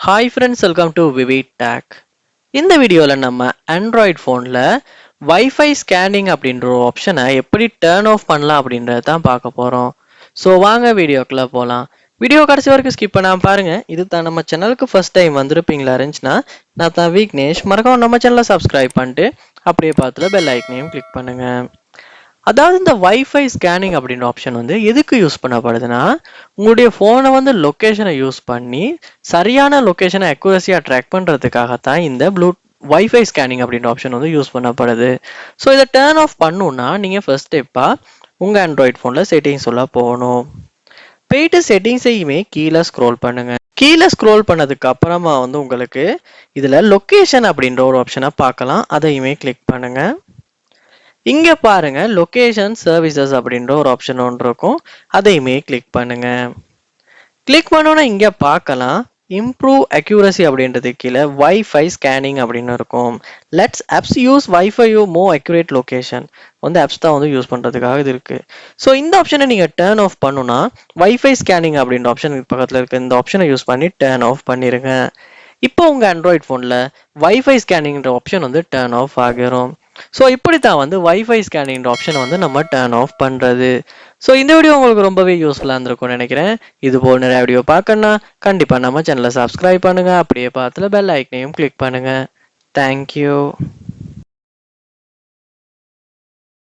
Hi friends, welcome to VV Tech. இந்த வீடியோவில் நம்ம ஆண்ட்ராய்ட் ஃபோனில் வைஃபை ஸ்கேனிங் அப்படின்ற ஒரு ஆப்ஷனை எப்படி டேர்ன் ஆஃப் பண்ணலாம் அப்படின்றத தான் பார்க்க போகிறோம். ஸோ வாங்க வீடியோக்குள்ளே போகலாம். வீடியோ கடைசி வரைக்கும் ஸ்கிப் பண்ணாமல் பாருங்கள். இது தான் நம்ம சேனலுக்கு ஃபர்ஸ்ட் டைம் வந்திருப்பீங்களா இருந்துச்சுன்னா, நான் தான் விக்னேஷ். மறக்காம நம்ம சேனலை சப்ஸ்கிரைப் பண்ணிட்டு அப்படியே பார்த்துல பெல் ஐக்கனையும் கிளிக் பண்ணுங்கள். அதாவது இந்த வைஃபை ஸ்கேனிங் அப்படின்ற ஆப்ஷன் வந்து எதுக்கு யூஸ் பண்ணப்படுதுன்னா, உங்களுடைய ஃபோனை வந்து லொக்கேஷனை யூஸ் பண்ணி சரியான லொக்கேஷனை அக்யூரஸியாக ட்ராக் பண்ணுறதுக்காகத்தான் இந்த வைஃபை ஸ்கேனிங் அப்படின்ற ஆப்ஷன் வந்து யூஸ் பண்ணப்படுது. ஸோ இதை டேர்ன் ஆஃப் பண்ணணுன்னா நீங்கள் ஃபர்ஸ்ட் ஸ்டெப்பாக உங்கள் ஆண்ட்ராய்ட் ஃபோனில் செட்டிங்ஸ் உள்ள போகணும். போயிட்டு செட்டிங்ஸையுமே கீழே ஸ்க்ரோல் பண்ணுங்க. கீழே ஸ்க்ரோல் பண்ணதுக்கு அப்புறமா வந்து உங்களுக்கு இதில் லொக்கேஷன் அப்படின்ற ஒரு ஆப்ஷனை பார்க்கலாம். அதையுமே கிளிக் பண்ணுங்க. இங்க பாருங்க லொகேஷன் சர்வீசஸ் அப்படின்ற ஒரு ஆப்ஷன் ஒன்று இருக்கும். அதையுமே கிளிக் பண்ணுங்க. கிளிக் பண்ணோன்னா இங்க பார்க்கலாம் இம்ப்ரூவ் அக்யூரசி அப்படின்றது கீழே வைஃபை ஸ்கேனிங் அப்படின்னு இருக்கும். Let's apps use wifi you மோ அக்யூரேட் லொகேஷன் வந்து ஆப்ஸ் தான் வந்து யூஸ் பண்றதுக்காக இது இருக்கு. ஸோ இந்த ஆப்ஷனை நீங்க டேர்ன் ஆஃப் பண்ணுனா வைஃபை ஸ்கேனிங் அப்படின்ற ஆப்ஷன் பக்கத்தில் இருக்கு. இந்த ஆப்ஷனை யூஸ் பண்ணி டேர்ன் ஆஃப் பண்ணிருங்க. இப்போ உங்க ஆண்ட்ராய்ட் ஃபோனில் வைஃபை ஸ்கேனிங்ன்ற ஆப்ஷன் வந்து டேர்ன் ஆஃப் ஆகிரும். ஸோ இப்படி தான் வந்து வைஃபை ஸ்கேனிங் ஆப்ஷன் வந்து நம்ம டேர்ன் ஆஃப் பண்ணுறது. ஸோ இந்த வீடியோ உங்களுக்கு ரொம்பவே யூஸ்ஃபுல்லாக இருந்திருக்கும்னு நினைக்கிறேன். இது போல் நிறைய வீடியோ பார்க்கணுன்னா கண்டிப்பாக நம்ம சேனலை சப்ஸ்கிரைப் பண்ணுங்கள். அப்படியே பார்த்துல பெல் ஐக்கனையும் கிளிக் பண்ணுங்கள். தேங்க்யூ.